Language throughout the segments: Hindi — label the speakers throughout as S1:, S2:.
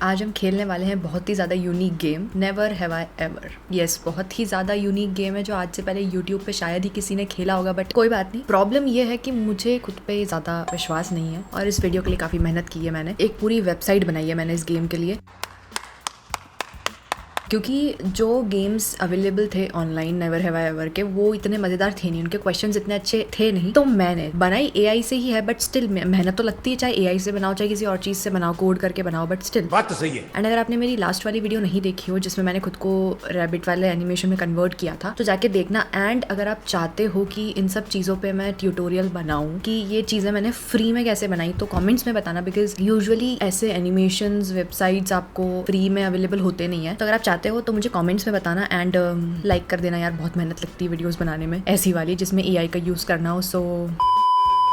S1: आज हम खेलने वाले हैं बहुत ही ज़्यादा unique game, never have I ever. Yes, बहुत ही ज़्यादा यूनिक गेम है जो आज से पहले यूट्यूब पे शायद ही किसी ने खेला होगा, बट कोई बात नहीं। प्रॉब्लम ये है कि मुझे खुद पे ज़्यादा विश्वास नहीं है और इस वीडियो के लिए काफ़ी मेहनत की है मैंने। एक पूरी वेबसाइट बनाई है मैंने इस गेम के लिए, क्योंकि जो गेम्स अवेलेबल थे online never have I ever के, वो इतने मज़ेदार थे नहीं, उनके क्वेश्चंस इतने अच्छे थे नहीं। तो मैंने बनाई एआई से ही है, बट स्टिल मेहनत तो लगती है, चाहे एआई से बनाओ चाहे किसी और चीज़ से बनाओ, कोड करके बनाओ, बट स्टिल
S2: बात तो सही है।
S1: एंड अगर आपने मेरी लास्ट वाली वीडियो नहीं देखी हो जिसमें मैंने खुद को रैबिट वाले एनिमेशन में कन्वर्ट किया था, तो जाके देखना। एंड अगर आप चाहते हो कि इन सब चीज़ों पे मैं ट्यूटोरियल बनाऊं कि ये चीज़ें मैंने फ्री में कैसे बनाई, तो कमेंट्स में बताना, बिकॉज यूजुअली ऐसे एनिमेशंस वेबसाइट्स आपको फ्री में अवेलेबल होते नहीं है। तो अगर आप चाहते हो तो मुझे कमेंट्स में बताना एंड लाइक कर देना यार, बहुत मेहनत लगती है वीडियोस बनाने में ऐसी वाली जिसमें एआई का यूज़ करना हो। सो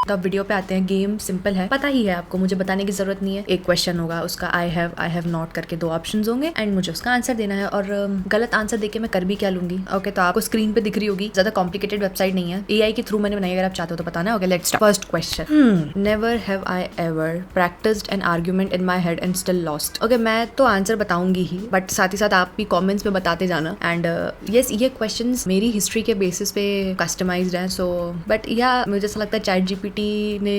S1: तो अब वीडियो पे आते हैं। गेम सिंपल है, पता ही है आपको, मुझे बताने की जरूरत नहीं है। एक क्वेश्चन होगा, उसका आई हैव नॉट करके दो ऑप्शंस होंगे एंड मुझे उसका आंसर देना है। और गलत आंसर देके मैं कर भी क्या लूंगी। ओके, तो आपको स्क्रीन पे दिख रही होगी, ज्यादा कॉम्प्लिकेटेड वेबसाइट नहीं है, एआई के थ्रू मैंने बनाई, अगर आप चाहते हो तो बताना। Okay, let's start. First question, never have I ever practised an argument in my head and still lost. Okay, मैं तो आंसर बताऊंगी ही, बट साथ ही साथ आप भी कॉमेंट्स में बताते जाना। एंड यस, ये क्वेश्चन मेरी हिस्ट्री के बेसिस पे कस्टमाइज्ड है। सो बट या मुझे ऐसा लगता है चैट जीपीटी ने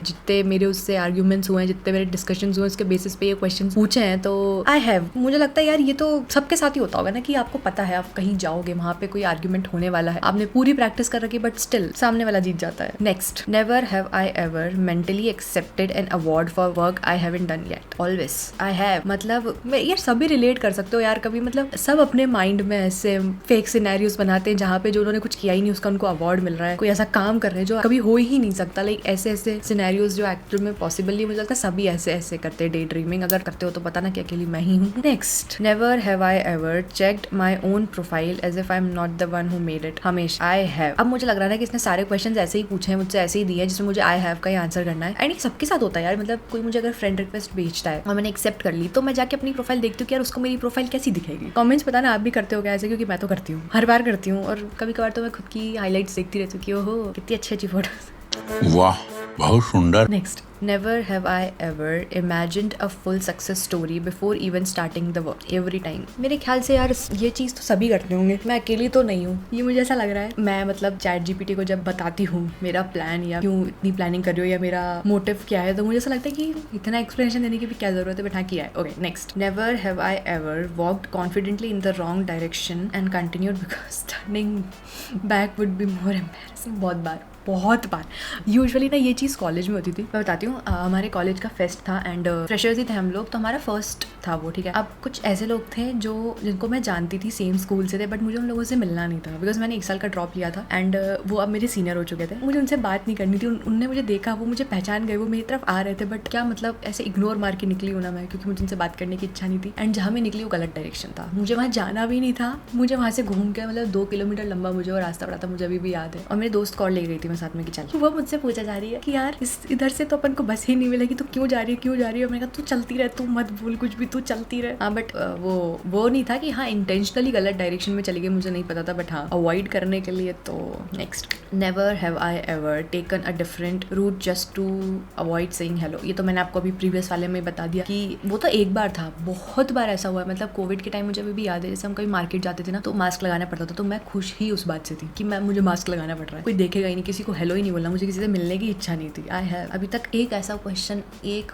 S1: जितने मेरे उससे आर्ग्यूमेंट्स हुए हैं, जितने मेरे डिस्कशंस हुए हैं, उसके बेसिस पे ये क्वेश्चंस पूछे हैं। तो आई हैव, मुझे लगता है यार ये तो सबके साथ ही होता होगा ना, कि आपको पता है आप कहीं जाओगे, वहां पे कोई आर्ग्यूमेंट होने वाला है, आपने पूरी प्रैक्टिस कर रखी, बट स्टिल सामने वाला जीत जाता है। Next, never have I ever mentally accepted an award for work I haven't done yet. Always I have, मतलब यार सभी रिलेट कर सकते हो यार कभी, मतलब सब अपने माइंड में ऐसे फेक सिनेरियोस बनाते हैं जहाँ पे जो उन्होंने कुछ किया ही नहीं उसका उनको अवार्ड मिल रहा है, कोई ऐसा काम कर रहे हैं जो कभी हो ही नहीं सकता। लाइक ऐसे ऐसे सिनेरियोस जो एक्चुअल में पॉसिबल नहीं, मुझे लगता है सभी ऐसे ऐसे करते हैं। डे ड्रीमिंग अगर करते हो तो पता ना कि अकेली मैं ही हूँ। Next, never have I ever checked my own profile as if I am not the one who made it. हमेशा आई हैव। अब मुझे लग रहा है कि इसने सारे क्वेश्चन ऐसे ही पूछे हैं, मुझसे ऐसे ही दिए हैं जिसमें मुझे आई हैव का ही आंसर करना है। एंड ये सबके साथ होता है यार, मतलब कोई मुझे अगर फ्रेंड रिक्वेस्ट भेजता है और मैंने एक्सेप्ट कर ली, तो मैं जाके अपनी प्रोफाइल देखती हूँ कि यार उसको मेरी प्रोफाइल कैसी दिखेगी। कमेंट्स बताना आप भी करते हो क्या ऐसे, क्योंकि मैं तो करती हूँ, हर बार करती हूँ। और कभी कभार तो मैं खुद की हाईलाइट्स देखती रहती हूँ कि ओहो कितनी अच्छी अच्छी फोटोज,
S3: वाह बहुत सुंदर।
S1: Next, never have I ever imagined a full success story before even starting the work every time. मेरे ख्याल से यार ये चीज़ तो सभी करते होंगे, मैं अकेली तो नहीं हूँ, ये मुझे ऐसा लग रहा है। मैं मतलब चैट जीपीटी को जब बताती हूँ मेरा प्लान या क्यों इतनी प्लानिंग कर रही हो या मेरा मोटिव क्या है, तो मुझे ऐसा लगता है कि इतना एक्सप्लेनेशन देने की भी क्या जरूरत है, बट हाँ किया है। Okay, next, never have I ever walked confidently in the wrong direction and continued because turning back would be more embarrassing. बहुत बार यूजुअली ना ये चीज़ कॉलेज में होती थी। मैं बताती हूँ, हमारे कॉलेज का फेस्ट था एंड फ्रेशर्स ही थे हम लोग, तो हमारा फर्स्ट था वो, ठीक है। अब कुछ ऐसे लोग थे जो जिनको मैं जानती थी, सेम स्कूल से थे, बट मुझे उन लोगों से मिलना नहीं था बिकॉज मैंने 1 साल का ड्रॉप लिया था एंड वो अब मेरे सीनियर हो चुके थे। मुझे उनसे बात नहीं करनी थी, उनने मुझे देखा, वो मुझे पहचान गए, वो मेरी तरफ आ रहे थे, बट क्या मतलब ऐसे इग्नोर मार के निकली हूँ ना मैं, क्योंकि मुझे उनसे बात करने की इच्छा नहीं थी। एंड जहाँ मैं निकली वो गलत डायरेक्शन था, मुझे वहाँ जाना भी नहीं था, मुझे वहाँ से घूम के मतलब 2 किलोमीटर लंबा मुझे वो रास्ता पड़ा था, मुझे अभी भी याद है। और मेरे दोस्त कॉल ले गई थी मैं साथ में कि चल, वो मुझसे पूछा जा रही है कि यार इस इधर से तो अपन को बस ही नहीं मिलेगी, तो क्यों जा रही है। और मैंने कहा तू चलती रहे, तू मत भूल कुछ भी, तू चलती रहे। हाँ, बट वो नहीं था कि हाँ इंटेंशनली गलत डायरेक्शन में चली गई, मुझे नहीं पता था, बट हाँ अवॉइड करने के लिए। तो next, never have I ever taken a different route just to avoid saying hello. ये तो मैंने आपको अभी प्रीवियस वाले में बता दिया कि वो तो एक बार था, बहुत बार ऐसा हुआ है। मतलब कोविड के टाइम मुझे अभी भी याद है, जैसे हम कभी मार्केट जाते थे ना तो मास्क लगाना पड़ता था, तो मैं खुश ही उस बात से थी कि मुझे मास्क लगाना पड़ रहा है, कोई देखेगा ही नहीं, किसी को हेलो ही नहीं बोलना, मुझे किसी से मिलने की इच्छा नहीं थी। आई हैव, अभी तक एक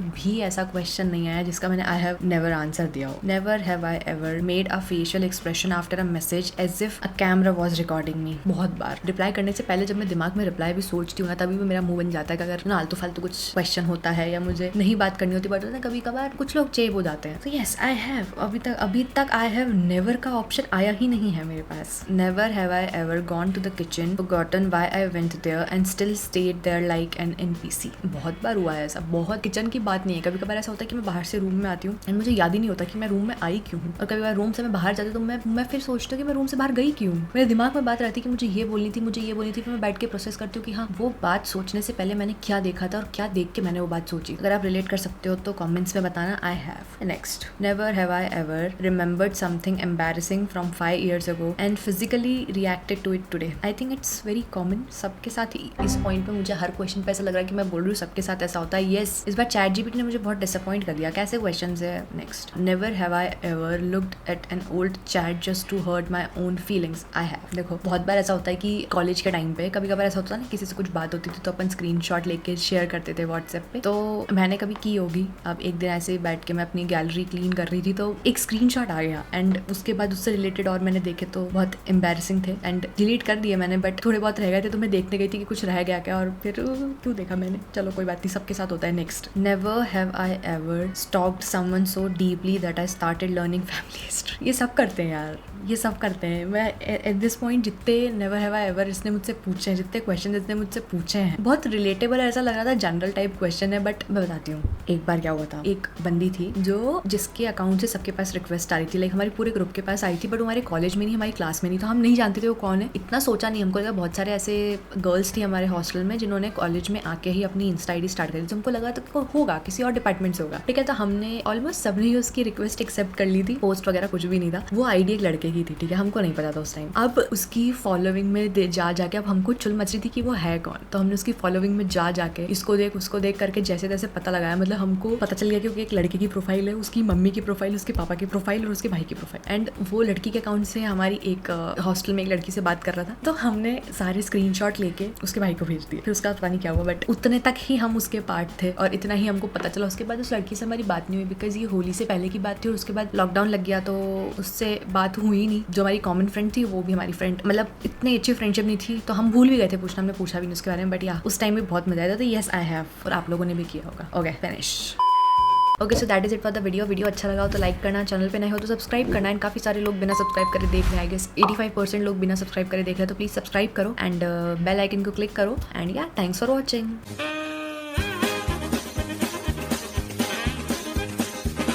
S1: भी ऐसा क्वेश्चन नहीं आया जिसका मैंने आई हैव नेवर आंसर दिया हो। Never have I ever made a facial expression after a message as if a camera was recording me. बहुत बार रिप्लाई करने से पहले जब मैं दिमाग में रिप्लाई भी सोचती हूँ ना, तभी भी मेरा मुंह बन जाता है कि अगर आलतू फालतू कुछ क्वेश्चन होता है या मुझे नहीं बात करनी होती, बट कभी कभार कुछ लोग चेप हो जाते हैं। तो यस, आई हैव, अभी तक आई हैव नेवर का ऑप्शन आया ही नहीं है मेरे पास। Never have I ever gone to the kitchen forgotten why I went there and still stayed there like an NPC। बहुत बार हुआ है ऐसा, बहुत। किचन की बात नहीं है, कभी कभार ऐसा होता है कि मैं बाहर से रूम में आती हूँ एंड मुझे याद ही नहीं होता कि मैं रूम में आई क्यों हूँ, और कभी बार रूम से मैं बाहर जाती हूँ तो मैं फिर सोचती हूँ कि मैं रूम से बाहर गई क्यों। मेरे दिमाग में बात रहती है कि मुझे ये बोलनी थी, फिर मैं बैठ के प्रोसेस करती हूँ कि हाँ वो बात सोचने से पहले मैंने क्या देखा था और क्या देख के मैंने वो बात सोची। अगर आप रिलेट कर सकते हो तो कमेंट्स में बताना। I have. Next, never have I ever remembered something embarrassing from 5 years ago and physically reacted to it today. I think it's very common, सबके साथ साथ इस पॉइंट पे मुझे हर क्वेश्चन पे ऐसा लग रहा है कि मैं बोल रही हूँ सबके साथ ऐसा होता है। यस, इस बार ChatGPT ने मुझे बहुत डिसअपॉइंट कर दिया। कैसे क्वेश्चन है? Next, never have I ever looked at an old chat just to hurt my own feelings. I have. देखो, बहुत बार ऐसा होता है कि कॉलेज के टाइम पे कभी कभार ऐसा होता है ना, किसी से कुछ बात होती थी तो अपन स्क्रीनशॉट लेके शेयर करते थे व्हाट्सएप पे। तो मैंने कभी की होगी। अब एक दिन ऐसे ही बैठ के मैं अपनी गैलरी क्लीन कर रही थी तो एक स्क्रीनशॉट आ गया एंड उसके बाद उससे रिलेटेड और मैंने देखे तो बहुत एम्बैरेसिंग थे एंड डिलीट कर दिए मैंने, बट थोड़े बहुत रह गए थे तो मैं देखने गई थी कि कुछ रह गया क्या, और फिर क्यों देखा मैंने। चलो कोई बात नहीं, सबके साथ होता है। Next, never have I ever stocked someone so deeply that I started learning family history. ये सब करते हैं यार, ये सब करते हैं। मैं एट दिस पॉइंट जितने नेवर हैव आई एवर इसने मुझसे पूछे हैं, जितने क्वेश्चन इसने मुझसे पूछे हैं, बहुत रिलेटेबल ऐसा लग रहा था, जनरल टाइप क्वेश्चन है। बट मैं बताती हूँ एक बार क्या हुआ था। एक बंदी थी जिसके अकाउंट से सबके पास रिक्वेस्ट आ रही थी, लाइक हमारे पूरे ग्रुप के पास आई थी, बट हमारे कॉलेज में नहीं, हमारी क्लास में नहीं, तो हम नहीं जानते थे वो कौन है। इतना सोचा नहीं, हमको लगा बहुत सारे ऐसे गर्ल्स थी हमारे हॉस्टल में जिन्होंने कॉलेज में आके ही अपनी इंस्टा आईडी स्टार्ट करी, तो हमको लगा तो होगा किसी और डिपार्टमेंट से होगा। ठीक है, तो हमने ऑलमोस्ट सबने ही उसकी रिक्वेस्ट एक्सेप्ट कर ली थी। पोस्ट वगैरह कुछ भी नहीं था। वो आईडी एक लड़के की थी, ठीक है, हमको नहीं पता था उस टाइम। अब उसकी फॉलोइंग में जाके अब हमको चुल मच रही थी कि वो है कौन, तो हमने उसकी फॉलोइंग में जाके इसको देख उसको देख करके जैसे तैसे पता लगाया। मतलब हमको पता चल गया कि एक लड़के की प्रोफाइल है, उसकी मम्मी की प्रोफाइल, उसके पापा की प्रोफाइल और उसके भाई की प्रोफाइल, एंड वो लड़की के अकाउंट से हमारी एक हॉस्टल में एक लड़की से बात कर रहा था। तो हमने सारे स्क्रीनशॉट लेके उसके भाई को भेज दिए। फिर उसका पता नहीं क्या हुआ, बट उतने तक ही हम उसके पार्ट थे और इतना ही हमको पता चला। उसके बाद उस लड़की से हमारी बात नहीं हुई, बिकॉज ये होली से पहले की बात थी और उसके बाद लॉकडाउन लग गया तो उससे बात हुई नहीं। जो हमारी कॉमन फ्रेंड थी वो भी हमारी फ्रेंड, मतलब इतनी अच्छी फ्रेंडशिप नहीं थी, तो हम भूल भी गए थे पूछना, हमने पूछा भी नहीं उसके बारे में। बट या उस टाइम भी बहुत मजा आया था। तो यस आई हैव, और आप लोगों ने भी किया होगा। Okay, finish. Okay, so that is it for the video अच्छा लगा हो तो लाइक करना, चैनल पे नए हो तो सब्सक्राइब करना। एंड काफी सारे लोग बिना सब्सक्राइब करे देख रहे हैं, आई गेस 85% लोग बिना सब्सक्राइब करे देख रहे हैं, तो प्लीज सब्सक्राइब करो एंड बेल आइकन को क्लिक करो। एंड या थैंक्स फॉर वॉचिंग।